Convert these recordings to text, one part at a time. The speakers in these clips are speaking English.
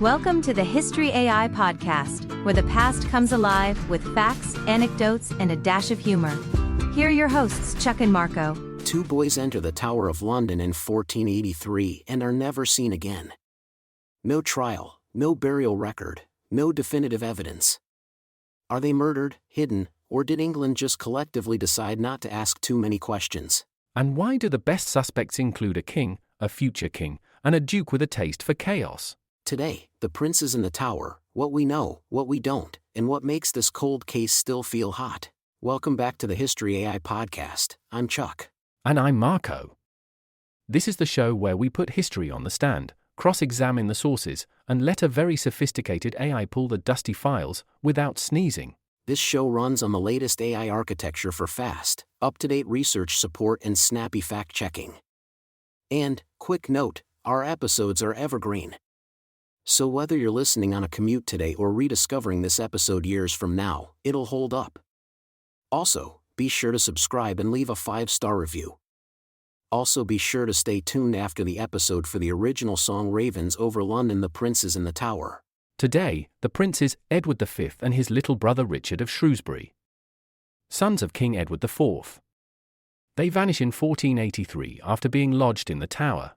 Welcome to the History AI podcast, where the past comes alive with facts, anecdotes, and a dash of humor. Here are your hosts, Chuck and Marco. Two boys enter the Tower of London in 1483 and are never seen again. No trial, no burial record, no definitive evidence. Are they murdered, hidden, or did England just collectively decide not to ask too many questions? And why do the best suspects include a king, a future king, and a duke with a taste for chaos? Today, the princes in the tower, what we know, what we don't, and what makes this cold case still feel hot. Welcome back to the History AI podcast. I'm Chuck. And I'm Marco. This is the show where we put history on the stand, cross-examine the sources, and let a very sophisticated AI pull the dusty files without sneezing. This show runs on the latest AI architecture for fast, up-to-date research support and snappy fact-checking. And, quick note, our episodes are evergreen. So whether you're listening on a commute today or rediscovering this episode years from now, it'll hold up. Also, be sure to subscribe and leave a 5-star review. Also be sure to stay tuned after the episode for the original song Ravens over London, the Princes in the Tower. Today, the princes Edward V and his little brother Richard of Shrewsbury, sons of King Edward IV. They vanish in 1483 after being lodged in the Tower.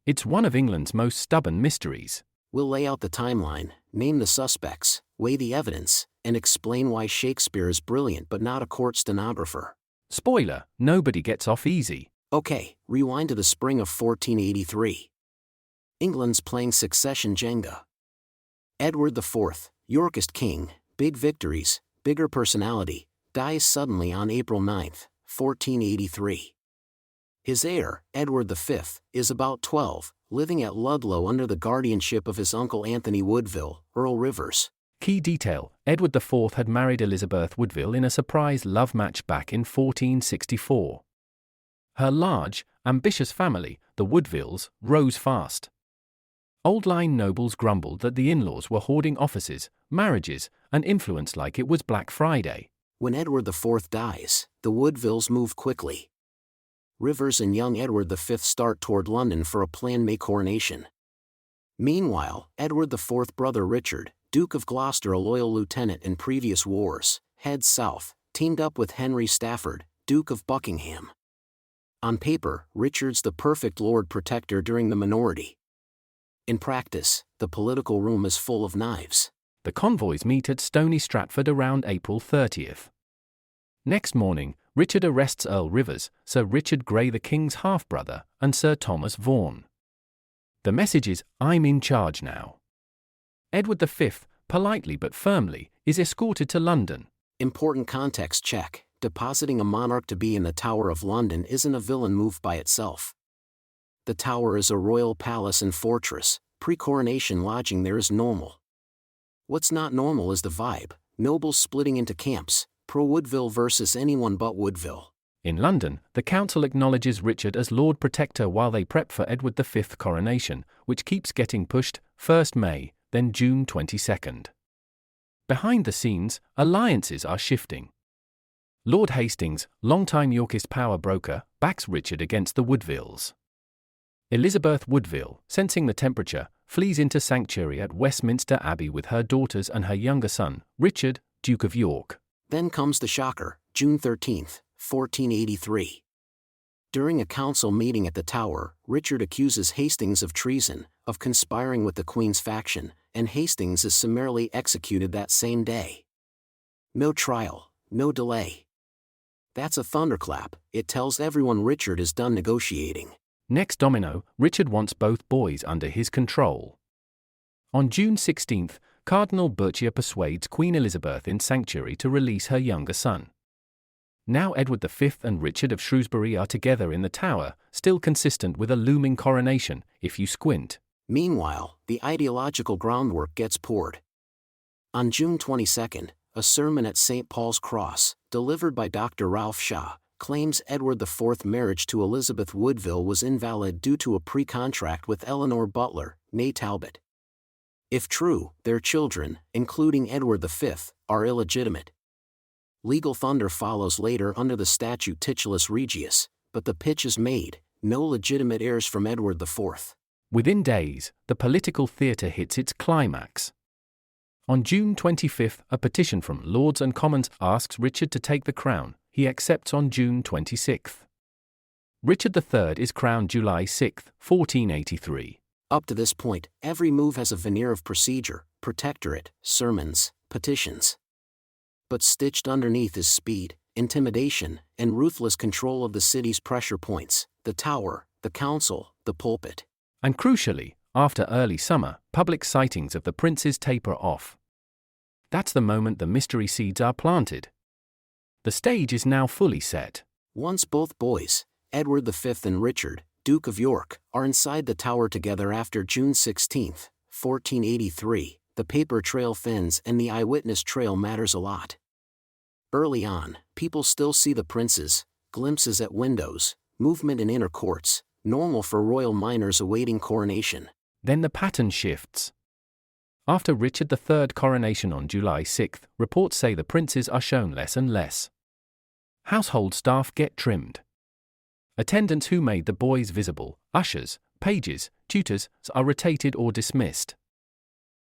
It's one of England's most stubborn mysteries. We'll lay out the timeline, name the suspects, weigh the evidence, and explain why Shakespeare is brilliant but not a court stenographer. Spoiler, nobody gets off easy. Okay, rewind to the spring of 1483. England's playing succession Jenga. Edward IV, Yorkist king, big victories, bigger personality, dies suddenly on April 9, 1483. His heir, Edward V, is about 12, living at Ludlow under the guardianship of his uncle Anthony Woodville, Earl Rivers. Key detail, Edward IV had married Elizabeth Woodville in a surprise love match back in 1464. Her large, ambitious family, the Woodvilles, rose fast. Old-line nobles grumbled that the in-laws were hoarding offices, marriages, and influence like it was Black Friday. When Edward IV dies, the Woodvilles move quickly. Rivers and young Edward V start toward London for a planned May coronation. Meanwhile, Edward IV's brother Richard, Duke of Gloucester, a loyal lieutenant in previous wars, heads south, teamed up with Henry Stafford, Duke of Buckingham. On paper, Richard's the perfect Lord Protector during the minority. In practice, the political room is full of knives. The convoys meet at Stony Stratford around April 30th. Next morning, Richard arrests Earl Rivers, Sir Richard Grey the King's half-brother, and Sir Thomas Vaughan. The message is, I'm in charge now. Edward V, politely but firmly, is escorted to London. Important context check. Depositing a monarch to be in the Tower of London isn't a villain move by itself. The Tower is a royal palace and fortress. Pre-coronation lodging there is normal. What's not normal is the vibe, nobles splitting into camps, pro-Woodville versus anyone but Woodville. In London, the council acknowledges Richard as Lord Protector while they prep for Edward V's coronation, which keeps getting pushed, first May, then June 22nd. Behind the scenes, alliances are shifting. Lord Hastings, longtime Yorkist power broker, backs Richard against the Woodvilles. Elizabeth Woodville, sensing the temperature, flees into sanctuary at Westminster Abbey with her daughters and her younger son, Richard, Duke of York. Then comes the shocker, June 13, 1483. During a council meeting at the Tower, Richard accuses Hastings of treason, of conspiring with the Queen's faction, and Hastings is summarily executed that same day. No trial, no delay. That's a thunderclap. It tells everyone Richard is done negotiating. Next domino, Richard wants both boys under his control. On June 16, Cardinal Berchier persuades Queen Elizabeth in sanctuary to release her younger son. Now Edward V and Richard of Shrewsbury are together in the Tower, still consistent with a looming coronation, if you squint. Meanwhile, the ideological groundwork gets poured. On June 22, a sermon at St. Paul's Cross, delivered by Dr. Ralph Shaw, claims Edward IV's marriage to Elizabeth Woodville was invalid due to a pre-contract with Eleanor Butler, née Talbot. If true, their children, including Edward V, are illegitimate. Legal thunder follows later under the statute Titulus Regius, but the pitch is made, no legitimate heirs from Edward IV. Within days, the political theatre hits its climax. On June 25, a petition from Lords and Commons asks Richard to take the crown. He accepts on June 26. Richard III is crowned July 6, 1483. Up to this point, every move has a veneer of procedure, protectorate, sermons, petitions. But stitched underneath is speed, intimidation, and ruthless control of the city's pressure points, the Tower, the Council, the pulpit. And crucially, after early summer, public sightings of the princes taper off. That's the moment the mystery seeds are planted. The stage is now fully set. Once both boys, Edward V and Richard, Duke of York, are inside the Tower together after June 16, 1483, the paper trail thins and the eyewitness trail matters a lot. Early on, people still see the princes, glimpses at windows, movement in inner courts, normal for royal minors awaiting coronation. Then the pattern shifts. After Richard III's coronation on July 6, reports say the princes are shown less and less. Household staff get trimmed. Attendants who made the boys visible, ushers, pages, tutors, are rotated or dismissed.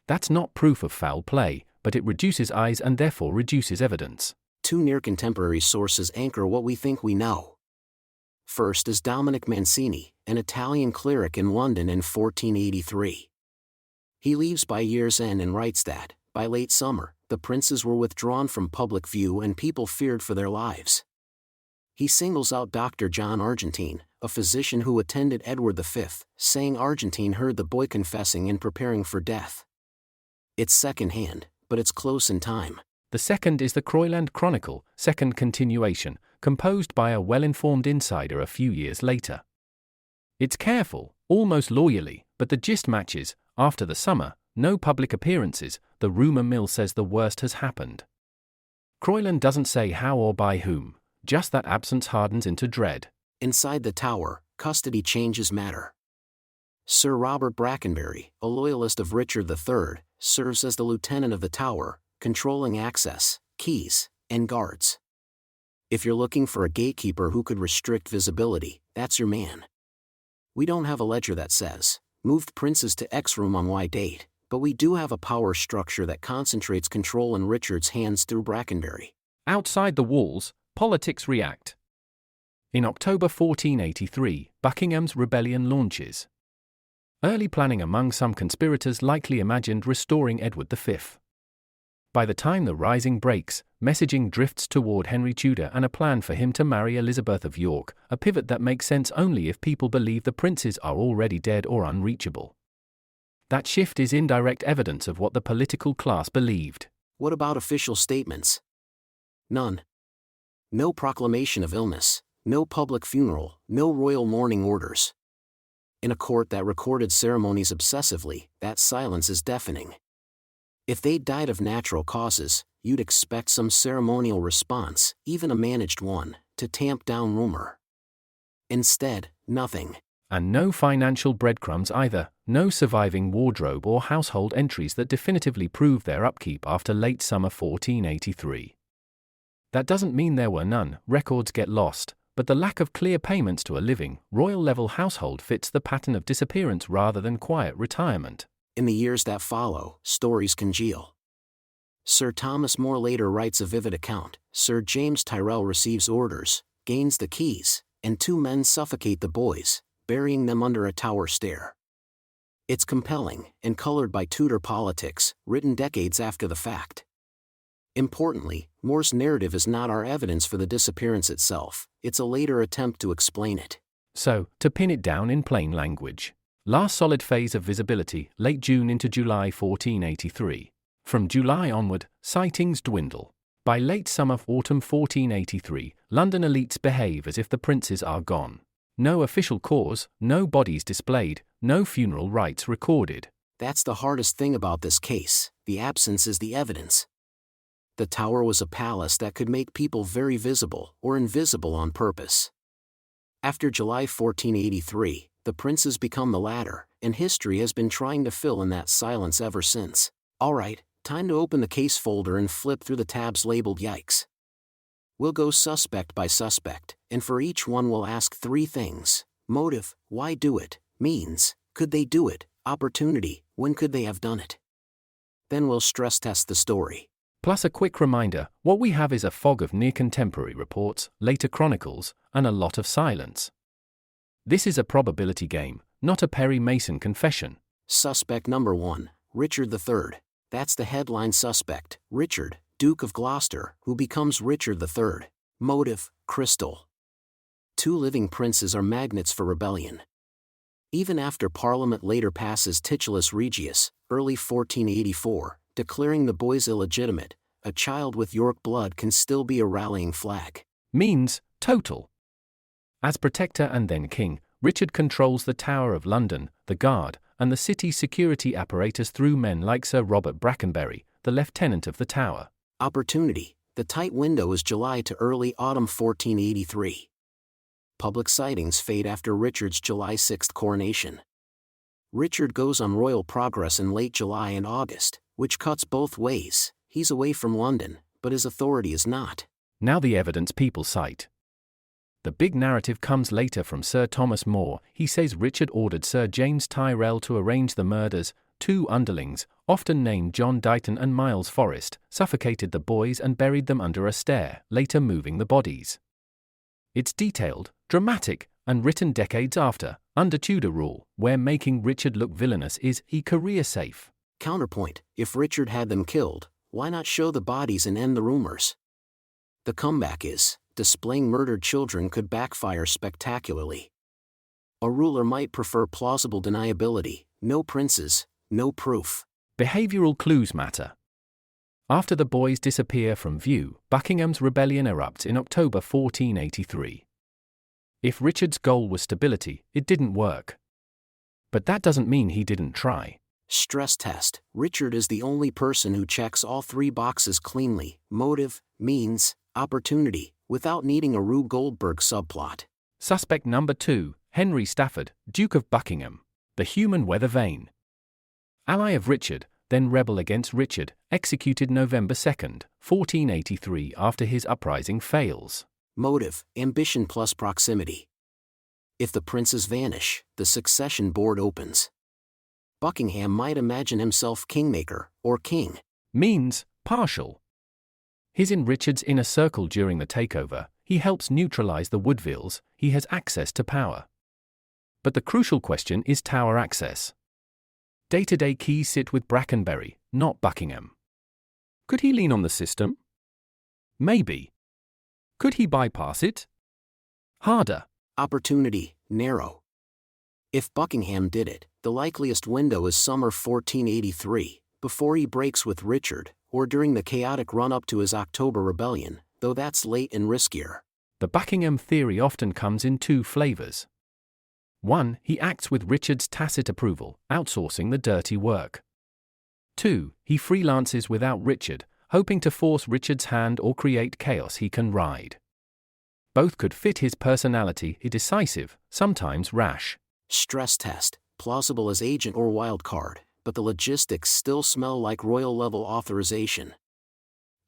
That's not proof of foul play, but it reduces eyes and therefore reduces evidence. Two near-contemporary sources anchor what we think we know. First is Dominic Mancini, an Italian cleric in London in 1483. He leaves by year's end and writes that, by late summer, the princes were withdrawn from public view and people feared for their lives. He singles out Dr. John Argentine, a physician who attended Edward V, saying Argentine heard the boy confessing and preparing for death. It's second-hand, but it's close in time. The second is the Croyland Chronicle, second continuation, composed by a well-informed insider a few years later. It's careful, almost lawyerly, but the gist matches. After the summer, no public appearances, the rumour mill says the worst has happened. Croyland doesn't say how or by whom, just that absence hardens into dread. Inside the Tower, custody changes matter. Sir Robert Brackenbury, a loyalist of Richard III, serves as the lieutenant of the Tower, controlling access, keys, and guards. If you're looking for a gatekeeper who could restrict visibility, that's your man. We don't have a ledger that says, moved princes to X room on Y date, but we do have a power structure that concentrates control in Richard's hands through Brackenbury. Outside the walls, politics react. In October 1483, Buckingham's rebellion launches. Early planning among some conspirators likely imagined restoring Edward V. By the time the rising breaks, messaging drifts toward Henry Tudor and a plan for him to marry Elizabeth of York, a pivot that makes sense only if people believe the princes are already dead or unreachable. That shift is indirect evidence of what the political class believed. What about official statements? None. No proclamation of illness, no public funeral, no royal mourning orders. In a court that recorded ceremonies obsessively, that silence is deafening. If they'd died of natural causes, you'd expect some ceremonial response, even a managed one, to tamp down rumor. Instead, nothing. And no financial breadcrumbs either, no surviving wardrobe or household entries that definitively prove their upkeep after late summer 1483. That doesn't mean there were none, records get lost, but the lack of clear payments to a living, royal-level household fits the pattern of disappearance rather than quiet retirement. In the years that follow, stories congeal. Sir Thomas More later writes a vivid account. Sir James Tyrrell receives orders, gains the keys, and two men suffocate the boys, burying them under a tower stair. It's compelling, and colored by Tudor politics, written decades after the fact. Importantly, More's narrative is not our evidence for the disappearance itself, it's a later attempt to explain it. So, to pin it down in plain language. Last solid phase of visibility, late June into July 1483. From July onward, sightings dwindle. By late summer-autumn 1483, London elites behave as if the princes are gone. No official cause, no bodies displayed, no funeral rites recorded. That's the hardest thing about this case, the absence is the evidence. The Tower was a palace that could make people very visible or invisible on purpose. After July 1483, the princes become the latter, and history has been trying to fill in that silence ever since. Alright, time to open the case folder and flip through the tabs labeled Yikes. We'll go suspect by suspect, and for each one we'll ask three things: motive, why do it, means, Could they do it? Opportunity, when could they have done it? Then we'll stress test the story. Plus a quick reminder, what we have is a fog of near-contemporary reports, later chronicles, and a lot of silence. This is a probability game, not a Perry Mason confession. Suspect number 1, Richard III. That's the headline suspect, Richard, Duke of Gloucester, who becomes Richard III. Motive, crystal. 2 living princes are magnets for rebellion. Even after Parliament later passes Titulus Regius, early 1484, declaring the boys illegitimate, a child with York blood can still be a rallying flag. Means, total. As Protector and then King, Richard controls the Tower of London, the Guard, and the city's security apparatus through men like Sir Robert Brackenbury, the Lieutenant of the Tower. Opportunity, the tight window is July to early autumn 1483. Public sightings fade after Richard's July 6 coronation. Richard goes on royal progress in late July and August, which cuts both ways. He's away from London, but his authority is not. Now the evidence people cite. The big narrative comes later from Sir Thomas More. He says Richard ordered Sir James Tyrrell to arrange the murders. 2 underlings, often named John Dighton and Miles Forrest, suffocated the boys and buried them under a stair, later moving the bodies. It's detailed, dramatic, and written decades after, under Tudor rule, where making Richard look villainous is career safe. Counterpoint, if Richard had them killed, why not show the bodies and end the rumors? The comeback is, displaying murdered children could backfire spectacularly. A ruler might prefer plausible deniability, no princes, no proof. Behavioral clues matter. After the boys disappear from view, Buckingham's rebellion erupts in October 1483. If Richard's goal was stability, it didn't work. But that doesn't mean he didn't try. Stress test, Richard is the only person who checks all 3 boxes cleanly, motive, means, opportunity, without needing a Rube Goldberg subplot. Suspect number 2, Henry Stafford, Duke of Buckingham, the human weather vane. Ally of Richard, then rebel against Richard, executed November 2, 1483 after his uprising fails. Motive, ambition plus proximity. If the princes vanish, the succession board opens. Buckingham might imagine himself kingmaker, or king. Means, partial. He's in Richard's inner circle during the takeover, he helps neutralize the Woodvilles, he has access to power. But the crucial question is Tower access. Day-to-day keys sit with Brackenbury, not Buckingham. Could he lean on the system? Maybe. Could he bypass it? Harder. Opportunity, narrow. If Buckingham did it, the likeliest window is summer 1483, before he breaks with Richard, or during the chaotic run-up to his October rebellion, though that's late and riskier. The Buckingham theory often comes in 2 flavors. 1. He acts with Richard's tacit approval, outsourcing the dirty work. 2. He freelances without Richard, hoping to force Richard's hand or create chaos he can ride. Both could fit his personality, decisive, sometimes rash. Stress test, plausible as agent or wild card, but the logistics still smell like royal-level authorization.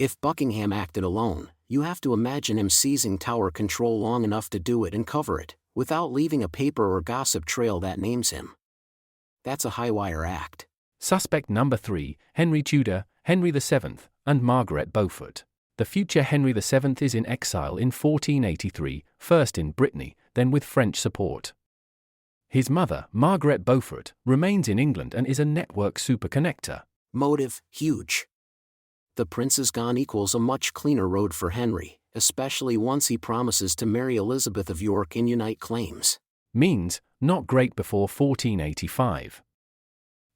If Buckingham acted alone, you have to imagine him seizing Tower control long enough to do it and cover it, without leaving a paper or gossip trail that names him. That's a high-wire act. Suspect number 3, Henry Tudor, Henry VII, and Margaret Beaufort. The future Henry VII is in exile in 1483, first in Brittany, then with French support. His mother, Margaret Beaufort, remains in England and is a network superconnector. Motive, huge. The prince is gone equals a much cleaner road for Henry, especially once he promises to marry Elizabeth of York and unite claims. Means, not great before 1485.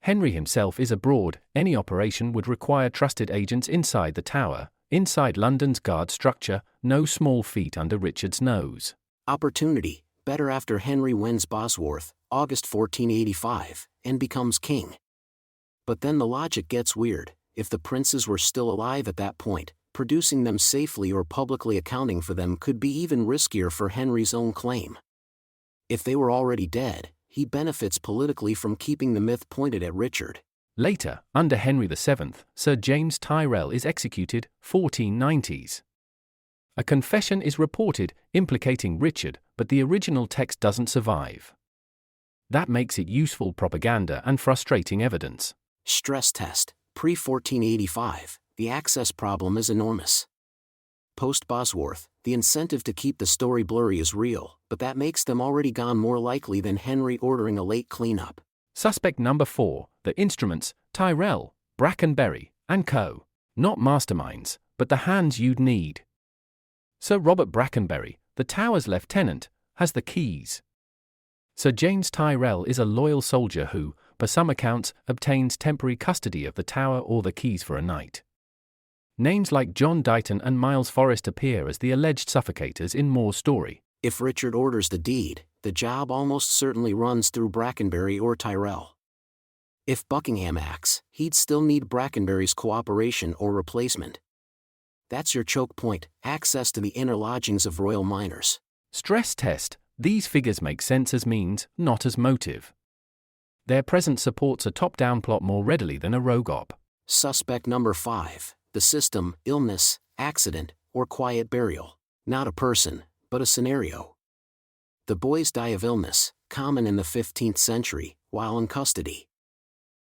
Henry himself is abroad, any operation would require trusted agents inside the Tower, inside London's guard structure, no small feat under Richard's nose. Opportunity, better after Henry wins Bosworth, August 1485, and becomes king. But then the logic gets weird. If the princes were still alive at that point, producing them safely or publicly accounting for them could be even riskier for Henry's own claim. If they were already dead, he benefits politically from keeping the myth pointed at Richard. Later, under Henry VII, Sir James Tyrrell is executed, 1490s. A confession is reported, implicating Richard, but the original text doesn't survive. That makes it useful propaganda and frustrating evidence. Stress test. Pre-1485, the access problem is enormous. Post-Bosworth, the incentive to keep the story blurry is real, but that makes them already gone more likely than Henry ordering a late cleanup. Suspect number 4, the instruments, Tyrrell, Brackenbury, and co. Not masterminds, but the hands you'd need. Sir Robert Brackenbury, the Tower's lieutenant, has the keys. Sir James Tyrrell is a loyal soldier who, per some accounts, obtains temporary custody of the Tower or the keys for a night. Names like John Dighton and Miles Forrest appear as the alleged suffocators in More's story. If Richard orders the deed, the job almost certainly runs through Brackenbury or Tyrrell. If Buckingham acts, he'd still need Brackenbury's cooperation or replacement. That's your choke point, access to the inner lodgings of royal minors. Stress test. These figures make sense as means, not as motive. Their presence supports a top-down plot more readily than a rogue op. Suspect number 5, the system, illness, accident, or quiet burial. Not a person, but a scenario. The boys die of illness, common in the 15th century, while in custody.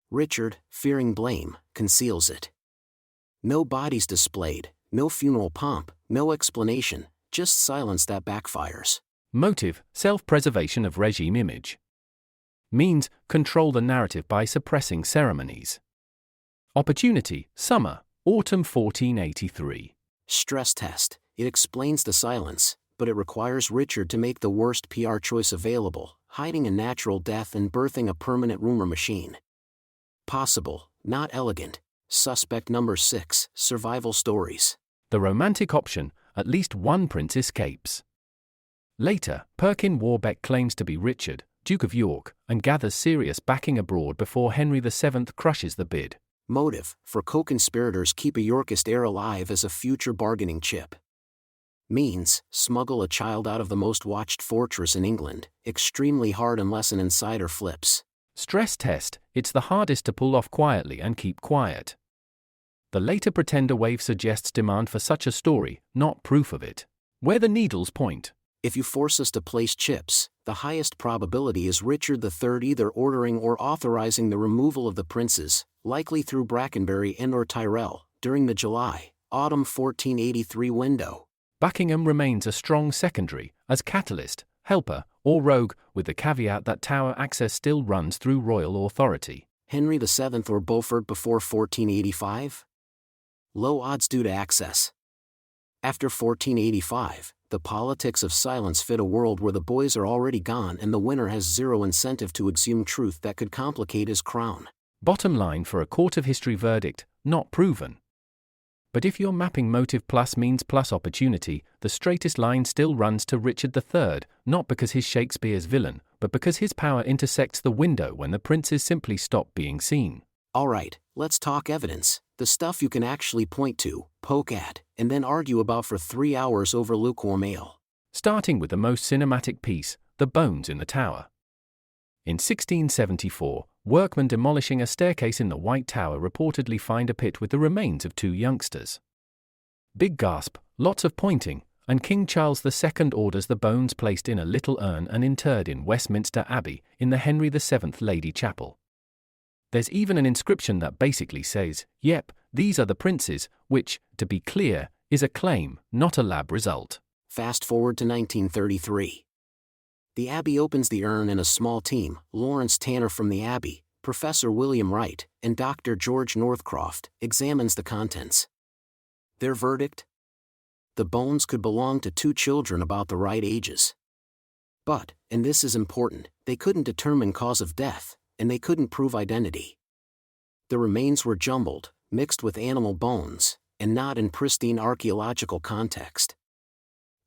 Richard, fearing blame, conceals it. No bodies displayed, no funeral pomp, no explanation, just silence that backfires. Motive, self-preservation of regime image. Means, control the narrative by suppressing ceremonies. Opportunity, summer, autumn 1483. Stress test. It explains the silence, but it requires Richard to make the worst PR choice available, hiding a natural death and birthing a permanent rumor machine. Possible, not elegant. Suspect number 6, survival stories. The romantic option, at least one prince escapes. Later, Perkin Warbeck claims to be Richard, Duke of York, and gathers serious backing abroad before Henry VII crushes the bid. Motive, for co-conspirators keep a Yorkist heir alive as a future bargaining chip. Means, smuggle a child out of the most watched fortress in England, extremely hard unless an insider flips. Stress test, it's the hardest to pull off quietly and keep quiet. The later Pretender wave suggests demand for such a story, not proof of it. Where the needles point. If you force us to place chips, the highest probability is Richard III either ordering or authorizing the removal of the princes, likely through Brackenbury and/or Tyrrell, during the July-autumn 1483 window. Buckingham remains a strong secondary, as catalyst, helper, or rogue, with the caveat that Tower access still runs through royal authority. Henry VII or Beaufort before 1485? Low odds due to access. After 1485, the politics of silence fit a world where the boys are already gone and the winner has zero incentive to exhume truth that could complicate his crown. Bottom line for a court of history verdict, not proven. But if you're mapping motive plus means plus opportunity, the straightest line still runs to Richard III, not because he's Shakespeare's villain, but because his power intersects the window when the princes simply stop being seen. Alright, let's talk evidence, the stuff you can actually point to, poke at, and then argue about for 3 hours over lukewarm ale. Starting with the most cinematic piece, the bones in the Tower. In 1674, workmen demolishing a staircase in the White Tower reportedly find a pit with the remains of 2 youngsters. Big gasp, lots of pointing, and King Charles II orders the bones placed in a little urn and interred in Westminster Abbey, in the Henry VII Lady Chapel. There's even an inscription that basically says, "Yep, these are the princes," which, to be clear, is a claim, not a lab result. Fast forward to 1933. The Abbey opens the urn and a small team, Lawrence Tanner from the Abbey, Professor William Wright, and Dr. George Northcroft, examines the contents. Their verdict? The bones could belong to 2 children about the right ages. But, and this is important, they couldn't determine cause of death, and they couldn't prove identity. The remains were jumbled, mixed with animal bones, and not in pristine archaeological context.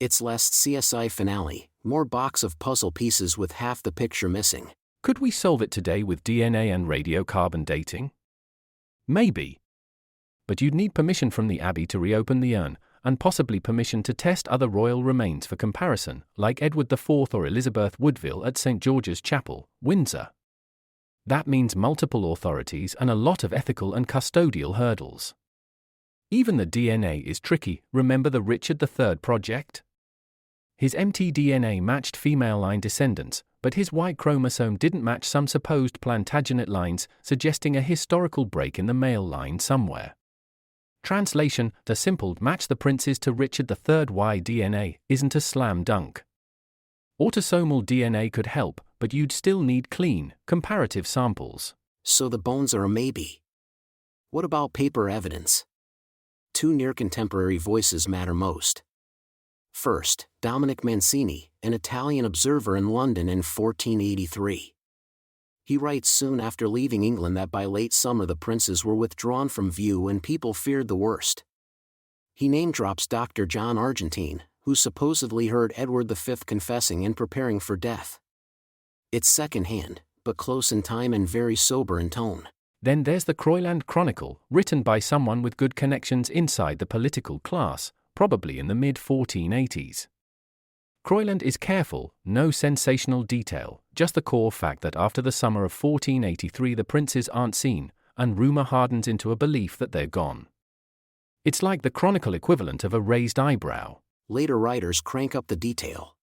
It's less CSI finale, more box of puzzle pieces with half the picture missing. Could we solve it today with DNA and radiocarbon dating? Maybe. But you'd need permission from the Abbey to reopen the urn, and possibly permission to test other royal remains for comparison, like Edward IV or Elizabeth Woodville at St. George's Chapel, Windsor. That means multiple authorities and a lot of ethical and custodial hurdles. Even the DNA is tricky. Remember the Richard III project? His mtDNA matched female line descendants, but his Y chromosome didn't match some supposed Plantagenet lines, suggesting a historical break in the male line somewhere. Translation: the simple match the princes to Richard III Y DNA isn't a slam dunk. Autosomal DNA could help, but you'd still need clean, comparative samples. So the bones are a maybe. What about paper evidence? Two near-contemporary voices matter most. First, Dominic Mancini, an Italian observer in London in 1483. He writes soon after leaving England that by late summer the princes were withdrawn from view and people feared the worst. He name-drops Dr. John Argentine, who supposedly heard Edward V confessing and preparing for death. It's second-hand, but close in time and very sober in tone. Then there's the Croyland Chronicle, written by someone with good connections inside the political class, probably in the mid-1480s. Croyland is careful, no sensational detail, just the core fact that after the summer of 1483 the princes aren't seen, and rumour hardens into a belief that they're gone. It's like the chronicle equivalent of a raised eyebrow. Later writers crank up the detail.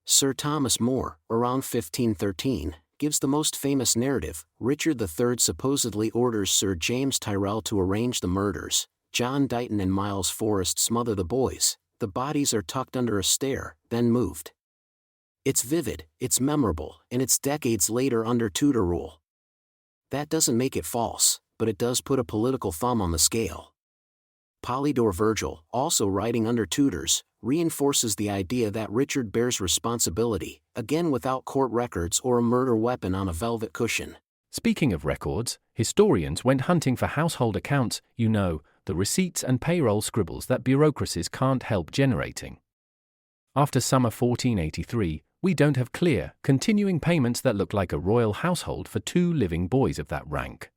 Sir Thomas More, around 1513, gives the most famous narrative. Richard III supposedly orders Sir James Tyrrell to arrange the murders. John Dighton and Miles Forrest smother the boys. The bodies are tucked under a stair, then moved. It's vivid, it's memorable, and it's decades later under Tudor rule. That doesn't make it false, but it does put a political thumb on the scale. Polydore Virgil, also writing under Tudors, reinforces the idea that Richard bears responsibility, again without court records or a murder weapon on a velvet cushion. Speaking of records, historians went hunting for household accounts, the receipts and payroll scribbles that bureaucracies can't help generating. After summer 1483, we don't have clear, continuing payments that look like a royal household for two living boys of that rank.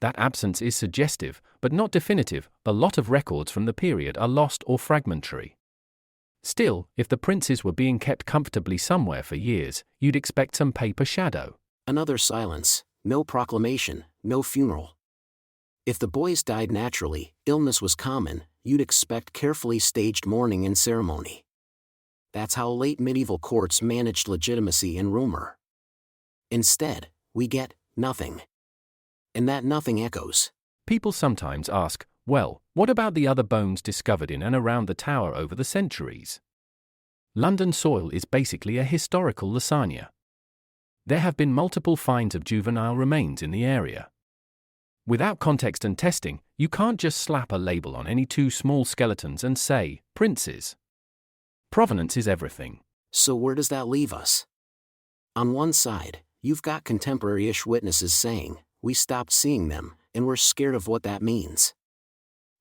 That absence is suggestive, but not definitive. A lot of records from the period are lost or fragmentary. Still, if the princes were being kept comfortably somewhere for years, you'd expect some paper shadow. Another silence, no proclamation, no funeral. If the boys died naturally, illness was common, you'd expect carefully staged mourning and ceremony. That's how late medieval courts managed legitimacy and rumor. Instead, we get nothing. And that nothing echoes. People sometimes ask, well, what about the other bones discovered in and around the tower over the centuries? London soil is basically a historical lasagna. There have been multiple finds of juvenile remains in the area. Without context and testing, you can't just slap a label on any two small skeletons and say, princes. Provenance is everything. So where does that leave us? On one side, you've got contemporary-ish witnesses saying, we stopped seeing them, and we're scared of what that means.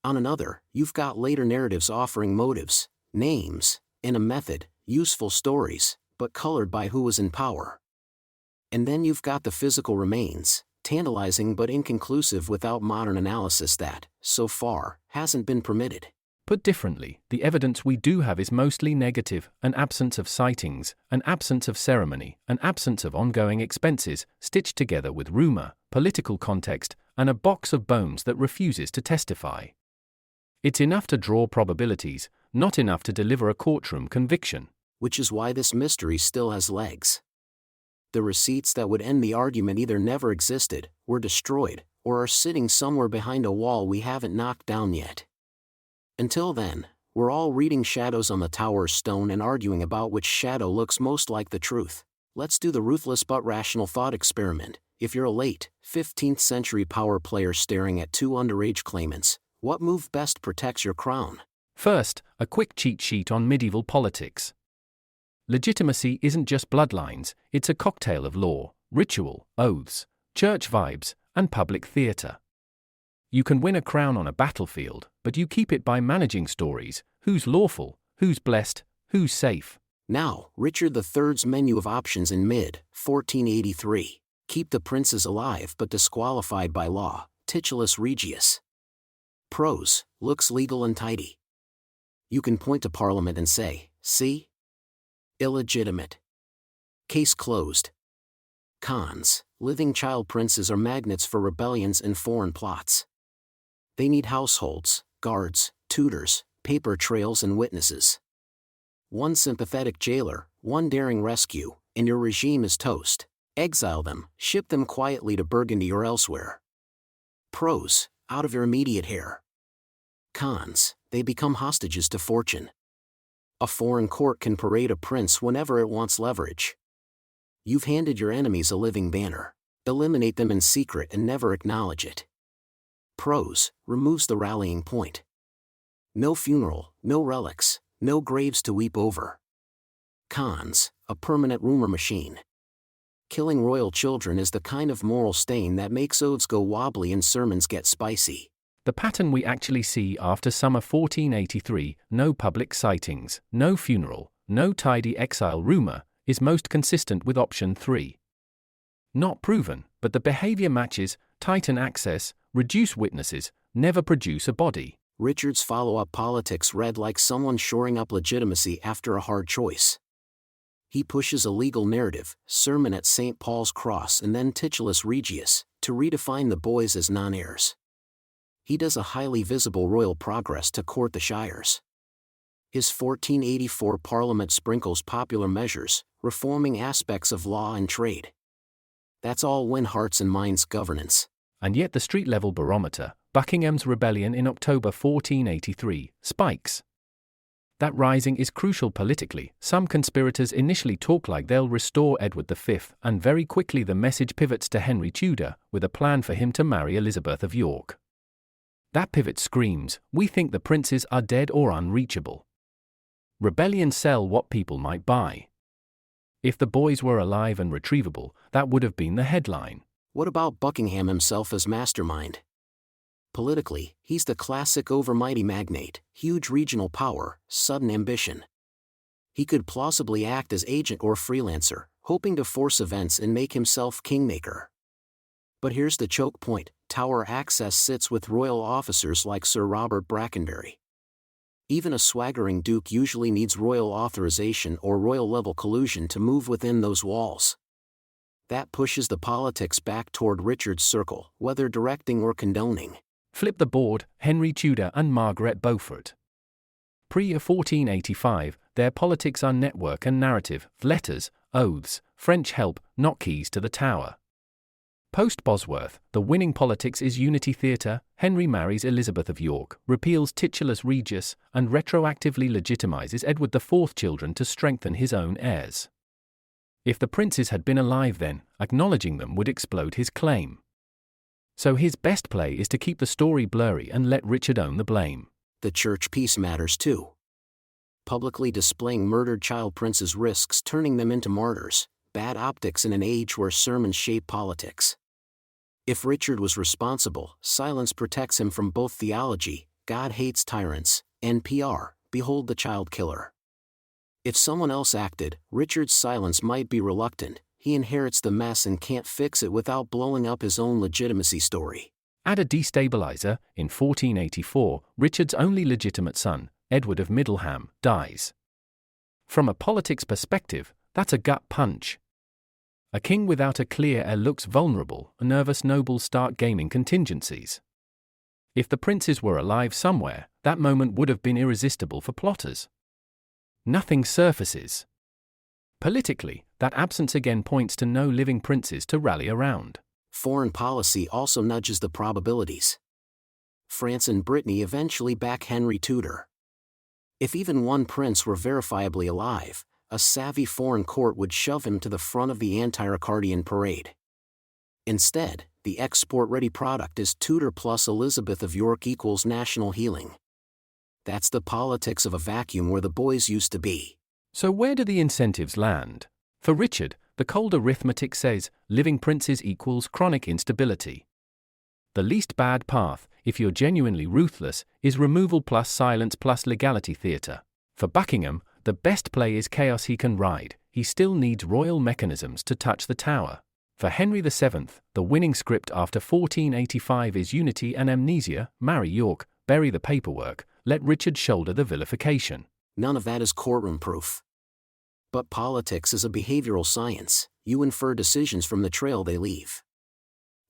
On another, you've got later narratives offering motives, names, and a method, useful stories, but colored by who was in power. And then you've got the physical remains, tantalizing but inconclusive without modern analysis that, so far, hasn't been permitted. Put differently, the evidence we do have is mostly negative: an absence of sightings, an absence of ceremony, an absence of ongoing expenses, stitched together with rumor, political context, and a box of bones that refuses to testify. It's enough to draw probabilities, not enough to deliver a courtroom conviction. Which is why this mystery still has legs. The receipts that would end the argument either never existed, were destroyed, or are sitting somewhere behind a wall we haven't knocked down yet. Until then, we're all reading shadows on the tower's stone and arguing about which shadow looks most like the truth. Let's do the ruthless but rational thought experiment. If you're a late, 15th century power player staring at two underage claimants, what move best protects your crown? First, a quick cheat sheet on medieval politics. Legitimacy isn't just bloodlines, it's a cocktail of law, ritual, oaths, church vibes, and public theatre. You can win a crown on a battlefield, but you keep it by managing stories: who's lawful, who's blessed, who's safe. Now, Richard III's menu of options in mid-1483. Keep the princes alive but disqualified by law, titulus regius. Pros: looks legal and tidy. You can point to Parliament and say, see? Illegitimate. Case closed. Cons: living child princes are magnets for rebellions and foreign plots. They need households, guards, tutors, paper trails and witnesses. One sympathetic jailer, one daring rescue, and your regime is toast. Exile them, ship them quietly to Burgundy or elsewhere. Pros, out of your immediate hair. Cons, they become hostages to fortune. A foreign court can parade a prince whenever it wants leverage. You've handed your enemies a living banner. Eliminate them in secret and never acknowledge it. Pros, removes the rallying point. No funeral, no relics, no graves to weep over. Cons, a permanent rumor machine. Killing royal children is the kind of moral stain that makes oaths go wobbly and sermons get spicy. The pattern we actually see after summer 1483, no public sightings, no funeral, no tidy exile rumor, is most consistent with option 3. Not proven, but the behavior matches, tighten access, reduce witnesses, never produce a body. Richard's follow-up politics read like someone shoring up legitimacy after a hard choice. He pushes a legal narrative, sermon at St. Paul's Cross and then Titulus Regius, to redefine the boys as non-heirs. He does a highly visible royal progress to court the shires. His 1484 Parliament sprinkles popular measures, reforming aspects of law and trade. That's all win hearts and minds governance. And yet the street-level barometer, Buckingham's rebellion in October 1483, spikes. That rising is crucial politically. Some conspirators initially talk like they'll restore Edward V, and very quickly the message pivots to Henry Tudor, with a plan for him to marry Elizabeth of York. That pivot screams, we think the princes are dead or unreachable. Rebellions sell what people might buy. If the boys were alive and retrievable, that would have been the headline. What about Buckingham himself as mastermind? Politically, he's the classic overmighty magnate, huge regional power, sudden ambition. He could plausibly act as agent or freelancer, hoping to force events and make himself kingmaker. But here's the choke point: Tower access sits with royal officers like Sir Robert Brackenbury. Even a swaggering duke usually needs royal authorization or royal-level collusion to move within those walls. That pushes the politics back toward Richard's circle, whether directing or condoning. Flip the board, Henry Tudor and Margaret Beaufort. Pre-1485, their politics are network and narrative, letters, oaths, French help, not keys to the Tower. Post-Bosworth, the winning politics is unity theatre. Henry marries Elizabeth of York, repeals Titulus Regius, and retroactively legitimizes Edward IV children to strengthen his own heirs. If the princes had been alive then, acknowledging them would explode his claim. So his best play is to keep the story blurry and let Richard own the blame. The church piece matters too. Publicly displaying murdered child princes risks turning them into martyrs, bad optics in an age where sermons shape politics. If Richard was responsible, silence protects him from both theology, God hates tyrants, and PR, behold the child killer. If someone else acted, Richard's silence might be reluctant. He inherits the mess and can't fix it without blowing up his own legitimacy story. Add a destabilizer. In 1484, Richard's only legitimate son, Edward of Middleham, dies. From a politics perspective, that's a gut punch. A king without a clear heir looks vulnerable. Nervous nobles start gaming contingencies. If the princes were alive somewhere, that moment would have been irresistible for plotters. Nothing surfaces. Politically, that absence again points to no living princes to rally around. Foreign policy also nudges the probabilities. France and Brittany eventually back Henry Tudor. If even one prince were verifiably alive, a savvy foreign court would shove him to the front of the anti-Ricardian parade. Instead, the export-ready product is Tudor plus Elizabeth of York equals national healing. That's the politics of a vacuum where the boys used to be. So where do the incentives land? For Richard, the cold arithmetic says, living princes equals chronic instability. The least bad path, if you're genuinely ruthless, is removal plus silence plus legality theatre. For Buckingham, the best play is chaos he can ride. He still needs royal mechanisms to touch the Tower. For Henry VII, the winning script after 1485 is unity and amnesia. Marry York, bury the paperwork, let Richard shoulder the vilification. None of that is courtroom proof. But politics is a behavioral science. You infer decisions from the trail they leave.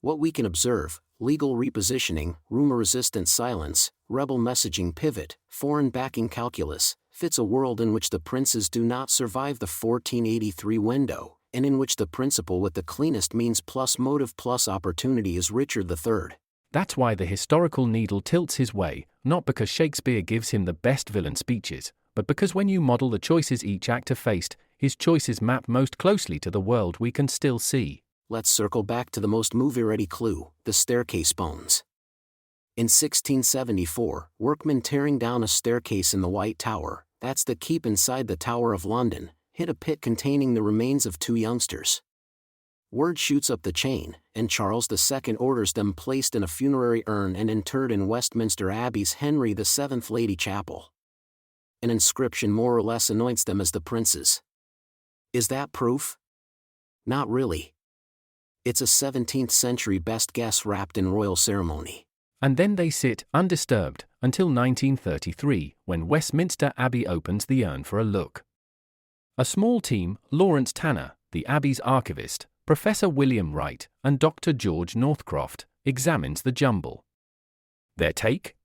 What we can observe, legal repositioning, rumor-resistant silence, rebel messaging pivot, foreign backing calculus, fits a world in which the princes do not survive the 1483 window, and in which the principle with the cleanest means plus motive plus opportunity is Richard III. That's why the historical needle tilts his way, not because Shakespeare gives him the best villain speeches, but because when you model the choices each actor faced, his choices map most closely to the world we can still see. Let's circle back to the most movie-ready clue, the staircase bones. In 1674, workmen tearing down a staircase in the White Tower, that's the keep inside the Tower of London, hit a pit containing the remains of 2 youngsters. Word shoots up the chain, and Charles II orders them placed in a funerary urn and interred in Westminster Abbey's Henry VII Lady Chapel. An inscription more or less anoints them as the princes. Is that proof? Not really. It's a 17th century best guess wrapped in royal ceremony. And then they sit, undisturbed, until 1933, when Westminster Abbey opens the urn for a look. A small team, Lawrence Tanner, the Abbey's archivist, Professor William Wright, and Dr. George Northcroft, examines the jumble. Their take?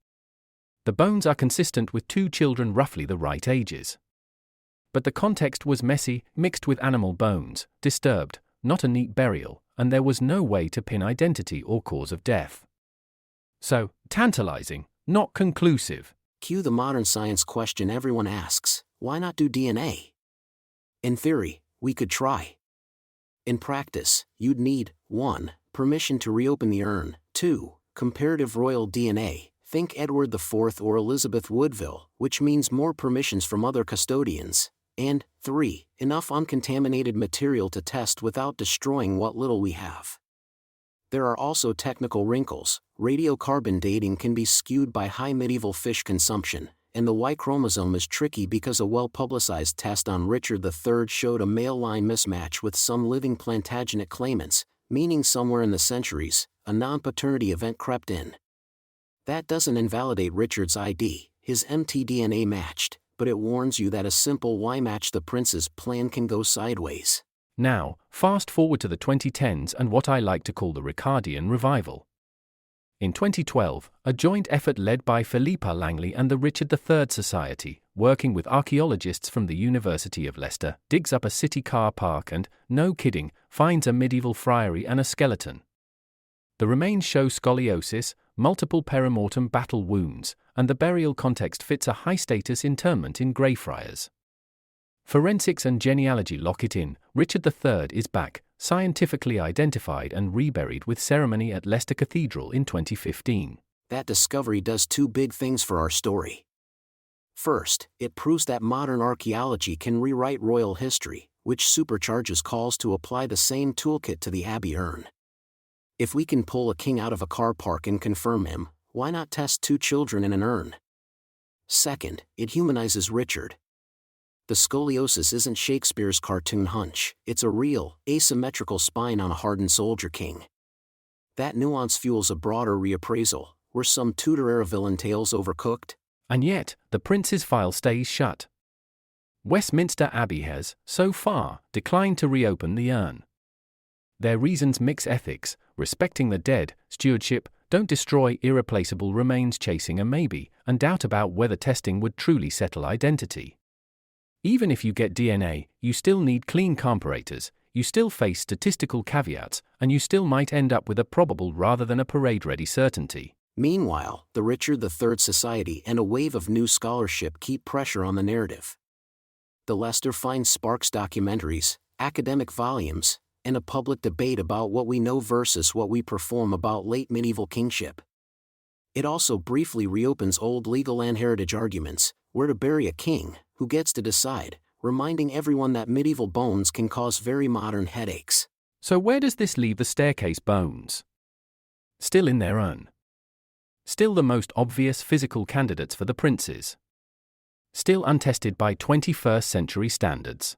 The bones are consistent with 2 children roughly the right ages. But the context was messy, mixed with animal bones, disturbed, not a neat burial, and there was no way to pin identity or cause of death. So, tantalizing, not conclusive. Cue the modern science question everyone asks, why not do DNA? In theory, we could try. In practice, you'd need 1. Permission to reopen the urn, 2. Comparative royal DNA, think Edward IV or Elizabeth Woodville, which means more permissions from other custodians, and 3. Enough uncontaminated material to test without destroying what little we have. There are also technical wrinkles. Radiocarbon dating can be skewed by high medieval fish consumption, and the Y chromosome is tricky because a well-publicized test on Richard III showed a male line mismatch with some living Plantagenet claimants, meaning somewhere in the centuries, a non-paternity event crept in. That doesn't invalidate Richard's ID, his mtDNA matched, but it warns you that a simple Y match the prince's plan can go sideways. Now, fast forward to the 2010s and what I like to call the Ricardian revival. In 2012, a joint effort led by Philippa Langley and the Richard III Society, working with archaeologists from the University of Leicester, digs up a city car park and, no kidding, finds a medieval friary and a skeleton. The remains show scoliosis, multiple perimortem battle wounds, and the burial context fits a high-status interment in Greyfriars. Forensics and genealogy lock it in. Richard III is back, scientifically identified and reburied with ceremony at Leicester Cathedral in 2015. That discovery does 2 big things for our story. First, it proves that modern archaeology can rewrite royal history, which supercharges calls to apply the same toolkit to the Abbey urn. If we can pull a king out of a car park and confirm him, why not test 2 children in an urn? Second, it humanizes Richard. The scoliosis isn't Shakespeare's cartoon hunch, it's a real, asymmetrical spine on a hardened soldier king. That nuance fuels a broader reappraisal. Were some Tudor-era villain tales overcooked? And yet, the prince's file stays shut. Westminster Abbey has, so far, declined to reopen the urn. Their reasons mix ethics, respecting the dead, stewardship, don't destroy irreplaceable remains chasing a maybe, and doubt about whether testing would truly settle identity. Even if you get DNA, you still need clean comparators, you still face statistical caveats, and you still might end up with a probable rather than a parade-ready certainty. Meanwhile, the Richard III Society and a wave of new scholarship keep pressure on the narrative. The Leicester find sparks documentaries, academic volumes, and a public debate about what we know versus what we perform about late medieval kingship. It also briefly reopens old legal and heritage arguments, where to bury a king, who gets to decide, reminding everyone that medieval bones can cause very modern headaches. So where does this leave the staircase bones? Still in their urn. Still the most obvious physical candidates for the princes. Still untested by 21st century standards.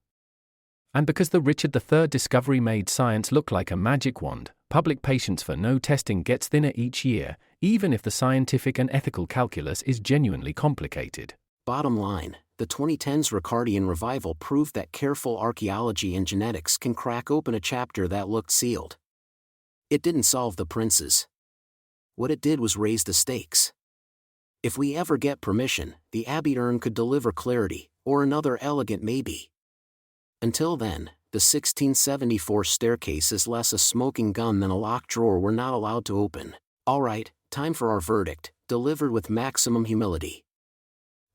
And because the Richard III discovery made science look like a magic wand, public patience for no testing gets thinner each year, even if the scientific and ethical calculus is genuinely complicated. Bottom line, the 2010s Ricardian revival proved that careful archaeology and genetics can crack open a chapter that looked sealed. It didn't solve the princes. What it did was raise the stakes. If we ever get permission, the Abbey urn could deliver clarity, or another elegant maybe. Until then, The 1674 staircase is less a smoking gun than a locked drawer we're not allowed to open. Alright, time for our verdict, delivered with maximum humility.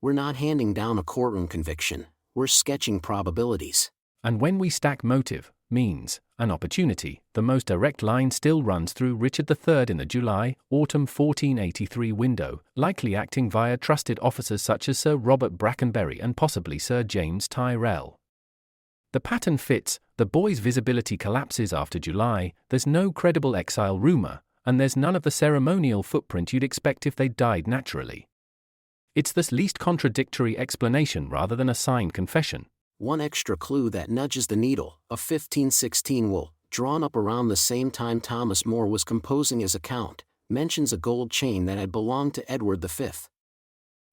We're not handing down a courtroom conviction, we're sketching probabilities. And when we stack motive, means, and opportunity, the most direct line still runs through Richard III in the July-Autumn 1483 window, likely acting via trusted officers such as Sir Robert Brackenbury and possibly Sir James Tyrrell. The pattern fits, the boy's visibility collapses after July, there's no credible exile rumor, and there's none of the ceremonial footprint you'd expect if they died naturally. It's the least contradictory explanation rather than a signed confession. One extra clue that nudges the needle, a 1516 will, drawn up around the same time Thomas More was composing his account, mentions a gold chain that had belonged to Edward V.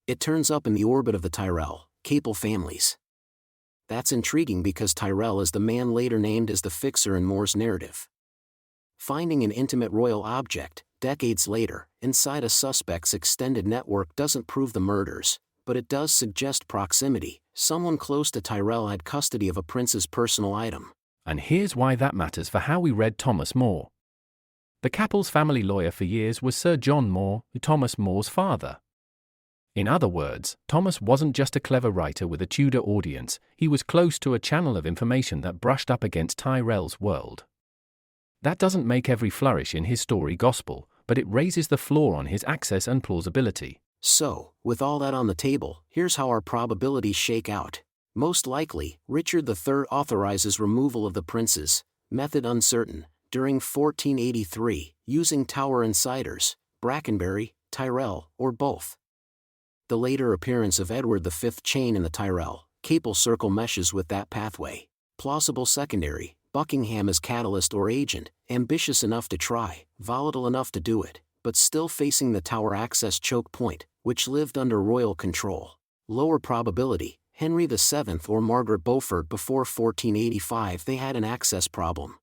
It turns up in the orbit of the Tyrrell, Capel families. That's intriguing because Tyrrell is the man later named as the fixer in More's narrative. Finding an intimate royal object, decades later, inside a suspect's extended network doesn't prove the murders, but it does suggest proximity. Someone close to Tyrrell had custody of a prince's personal item. And here's why that matters for how we read Thomas More. The Capel's family lawyer for years was Sir John More, Thomas More's father. In other words, Thomas wasn't just a clever writer with a Tudor audience, he was close to a channel of information that brushed up against Tyrrell's world. That doesn't make every flourish in his story gospel, but it raises the floor on his access and plausibility. So, with all that on the table, here's how our probabilities shake out. Most likely, Richard III authorizes removal of the princes, method uncertain, during 1483, using Tower insiders, Brackenbury, Tyrrell, or both. The later appearance of Edward V chain in the Tyrrell, Capel circle meshes with that pathway. Plausible secondary, Buckingham as catalyst or agent, ambitious enough to try, volatile enough to do it, but still facing the Tower access choke point, which lived under royal control. Lower probability, Henry VII or Margaret Beaufort before 1485 they had an access problem.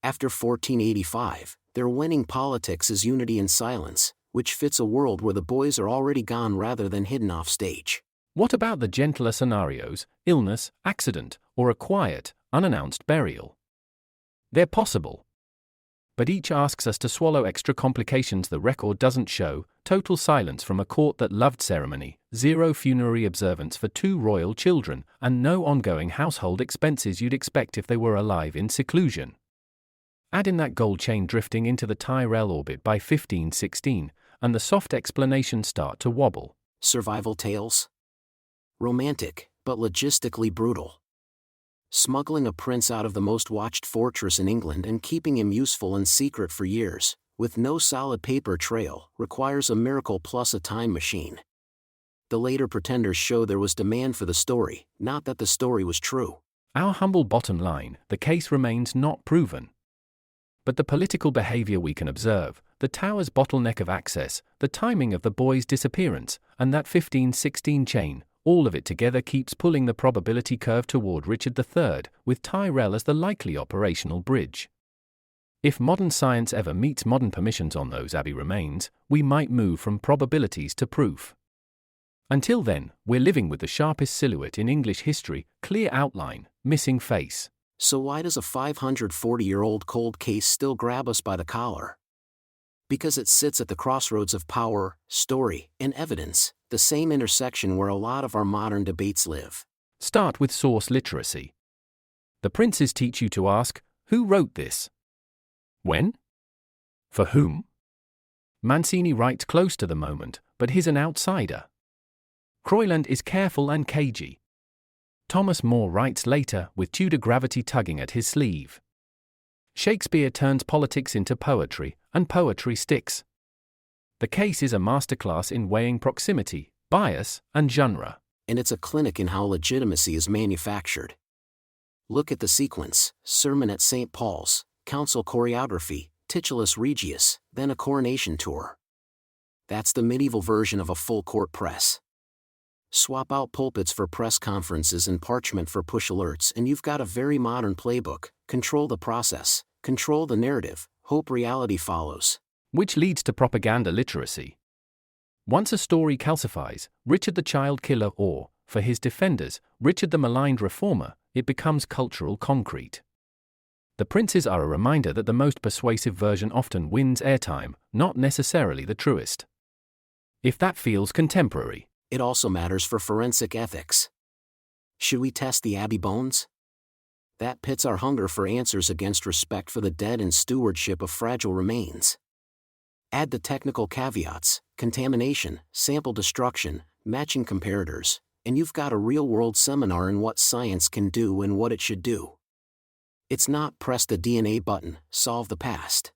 After 1485, their winning politics is unity and silence, which fits a world where the boys are already gone rather than hidden off stage. What about the gentler scenarios, illness, accident, or a quiet, unannounced burial? They're possible. But each asks us to swallow extra complications the record doesn't show: total silence from a court that loved ceremony, zero funerary observance for 2 royal children, and no ongoing household expenses you'd expect if they were alive in seclusion. Add in that gold chain drifting into the Tyrrell orbit by 1516, and the soft explanations start to wobble. Survival tales? Romantic, but logistically brutal. Smuggling a prince out of the most watched fortress in England and keeping him useful and secret for years, with no solid paper trail, requires a miracle plus a time machine. The later pretenders show there was demand for the story, not that the story was true. Our humble bottom line, the case remains not proven. But the political behavior we can observe, the Tower's bottleneck of access, the timing of the boy's disappearance, and that 1516 chain, all of it together keeps pulling the probability curve toward Richard III, with Tyrrell as the likely operational bridge. If modern science ever meets modern permissions on those abbey remains, we might move from probabilities to proof. Until then, we're living with the sharpest silhouette in English history, clear outline, missing face. So why does a 540-year-old cold case still grab us by the collar? Because it sits at the crossroads of power, story, and evidence, the same intersection where a lot of our modern debates live. Start with source literacy. The princes teach you to ask, who wrote this? When? For whom? Mancini writes close to the moment, but he's an outsider. Croyland is careful and cagey. Thomas More writes later, with Tudor gravity tugging at his sleeve. Shakespeare turns politics into poetry, and poetry sticks. The case is a masterclass in weighing proximity, bias, and genre. And it's a clinic in how legitimacy is manufactured. Look at the sequence: sermon at St. Paul's, council choreography, titulus regius, then a coronation tour. That's the medieval version of a full court press. Swap out pulpits for press conferences and parchment for push alerts and you've got a very modern playbook. Control the process, control the narrative, hope reality follows. Which leads to propaganda literacy. Once a story calcifies, Richard the Child Killer or, for his defenders, Richard the Maligned Reformer, it becomes cultural concrete. The princes are a reminder that the most persuasive version often wins airtime, not necessarily the truest. If that feels contemporary. It also matters for forensic ethics. Should we test the abbey bones? That pits our hunger for answers against respect for the dead and stewardship of fragile remains. Add the technical caveats, contamination, sample destruction, matching comparators, and you've got a real-world seminar in what science can do and what it should do. It's not press the DNA button, solve the past.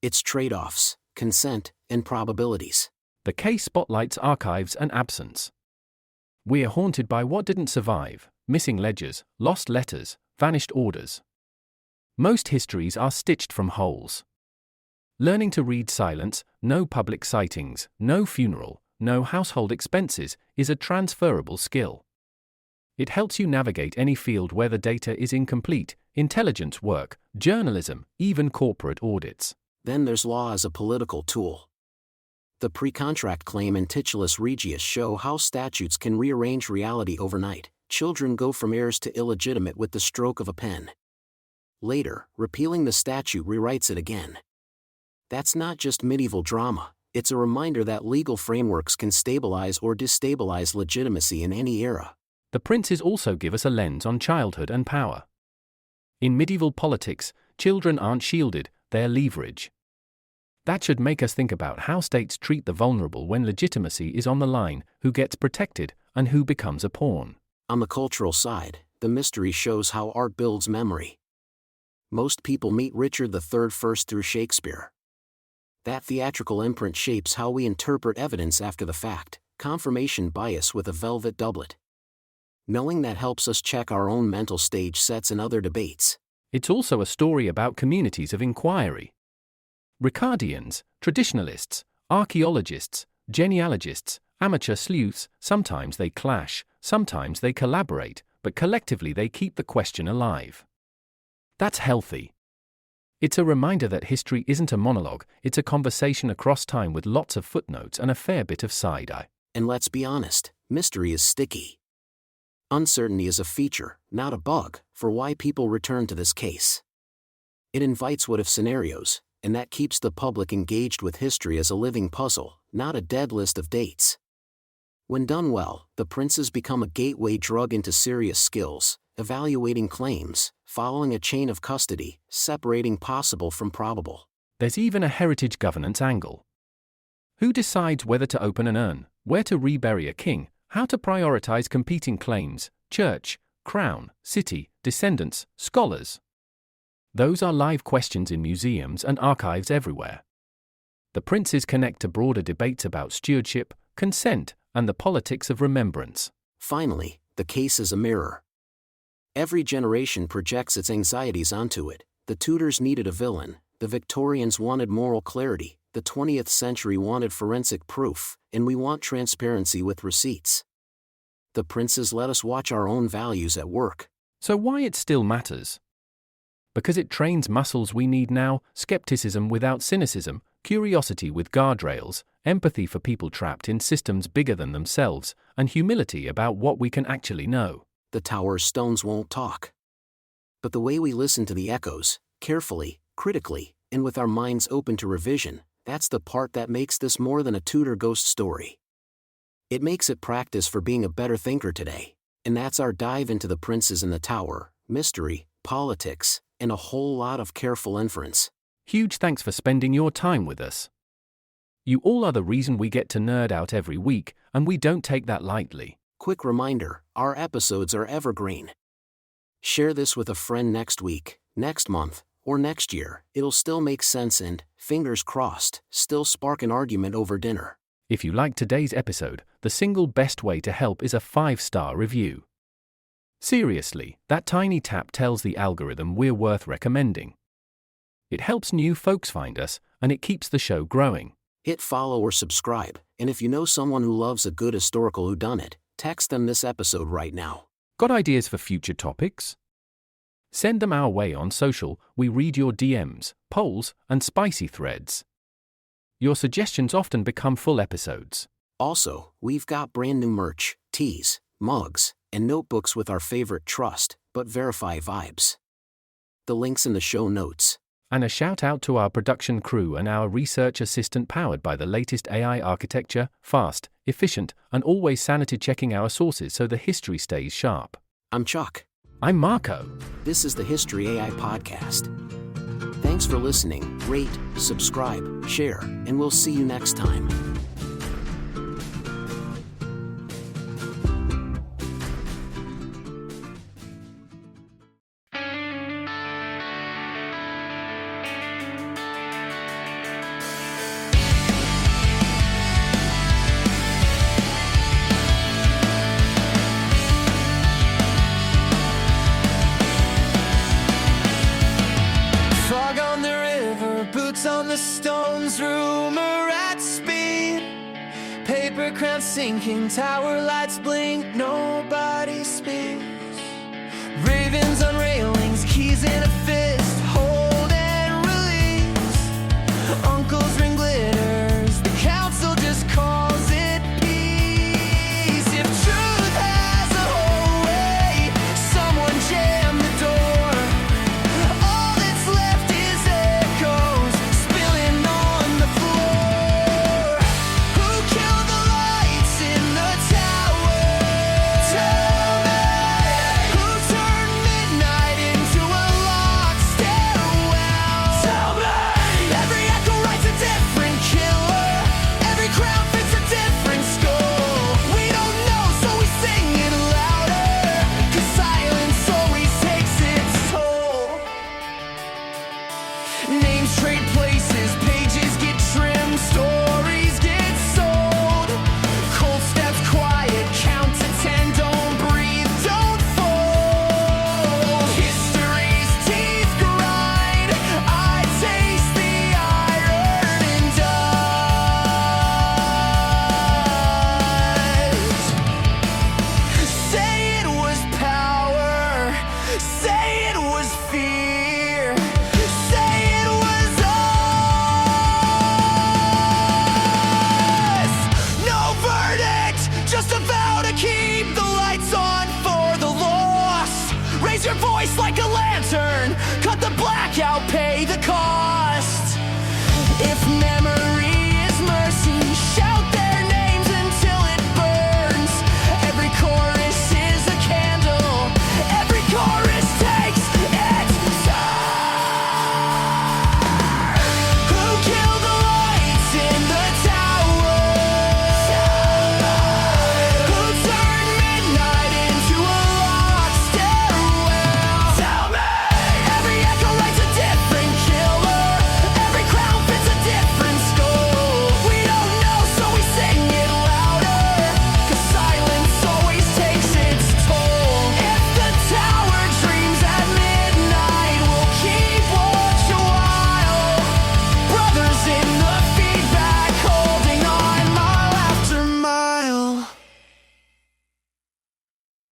It's trade-offs, consent, and probabilities. The case spotlights archives and absence. We are haunted by what didn't survive: missing ledgers, lost letters, vanished orders. Most histories are stitched from holes. Learning to read silence, no public sightings, no funeral, no household expenses, is a transferable skill. It helps you navigate any field where the data is incomplete: intelligence work, journalism, even corporate audits. Then there's law as a political tool. The pre-contract claim and titulus regius show how statutes can rearrange reality overnight. Children go from heirs to illegitimate with the stroke of a pen. Later, repealing the statute rewrites it again. That's not just medieval drama, it's a reminder that legal frameworks can stabilize or destabilize legitimacy in any era. The princes also give us a lens on childhood and power. In medieval politics, children aren't shielded, they're leverage. That should make us think about how states treat the vulnerable when legitimacy is on the line, who gets protected, and who becomes a pawn. On the cultural side, the mystery shows how art builds memory. Most people meet Richard III first through Shakespeare. That theatrical imprint shapes how we interpret evidence after the fact, confirmation bias with a velvet doublet. Knowing that helps us check our own mental stage sets and other debates. It's also a story about communities of inquiry. Ricardians, traditionalists, archaeologists, genealogists, amateur sleuths, sometimes they clash, sometimes they collaborate, but collectively they keep the question alive. That's healthy. It's a reminder that history isn't a monologue, it's a conversation across time with lots of footnotes and a fair bit of side-eye. And let's be honest, mystery is sticky. Uncertainty is a feature, not a bug, for why people return to this case. It invites what-if scenarios, and that keeps the public engaged with history as a living puzzle, not a dead list of dates. When done well, the princes become a gateway drug into serious skills, evaluating claims, following a chain of custody, separating possible from probable. There's even a heritage governance angle. Who decides whether to open an urn, where to rebury a king, how to prioritize competing claims: church, crown, city, descendants, scholars? Those are live questions in museums and archives everywhere. The princes connect to broader debates about stewardship, consent, and the politics of remembrance. Finally, the case is a mirror. Every generation projects its anxieties onto it. The Tudors needed a villain, the Victorians wanted moral clarity, the 20th century wanted forensic proof, and we want transparency with receipts. The princes let us watch our own values at work. So why it still matters? Because it trains muscles we need now: skepticism without cynicism, curiosity with guardrails, empathy for people trapped in systems bigger than themselves, and humility about what we can actually know. The tower's stones won't talk. But the way we listen to the echoes, carefully, critically, and with our minds open to revision, that's the part that makes this more than a Tudor ghost story. It makes it practice for being a better thinker today. And that's our dive into the princes in the tower: mystery, politics, and a whole lot of careful inference. Huge thanks for spending your time with us. You all are the reason we get to nerd out every week, and we don't take that lightly. Quick reminder, our episodes are evergreen. Share this with a friend next week, next month, or next year. It'll still make sense and, fingers crossed, still spark an argument over dinner. If you liked today's episode, the single best way to help is a 5-star review. Seriously, that tiny tap tells the algorithm we're worth recommending. It helps new folks find us, and it keeps the show growing. Hit follow or subscribe, and if you know someone who loves a good historical whodunit, text them this episode right now. Got ideas for future topics? Send them our way on social. We read your DMs, polls, and spicy threads. Your suggestions often become full episodes. Also, we've got brand new merch, tees, mugs, and notebooks with our favorite trust but verify vibes. The link's in the show notes. And a shout out to our production crew and our research assistant powered by the latest AI architecture, fast, efficient, and always sanity checking our sources so the history stays sharp. I'm Chuck. I'm Marco. This is the History AI Podcast. Thanks for listening, rate, subscribe, share, and we'll see you next time. Fog on the river, boots on the stones, rumor at speed. Paper crowns sinking, tower lights blink, nobody speaks. Ravens on railings, keys in a fist, hold and release. Uncles ring glitters, the council just calls it peace. If truth has a hallway, someone jam the door. All that's left is echoes spilling on the floor. Who killed the lights in the tower? Tell me. Who turned midnight into a locked stairwell? Tell me. Every echo writes a different killer. Every crown fits a different skull. We don't know, so we sing it louder. 'Cause silence always takes its toll. Names trade places, pages get trimmed, stories get sold. Cold steps quiet, count to 10, don't breathe, don't fold. History's teeth grind, I taste the iron in dust. Say it was power, say it was fear, say it was us. No verdict, just a vow to keep the lights on for the lost. Raise your voice like a lantern, cut the blackout, pay the cost. If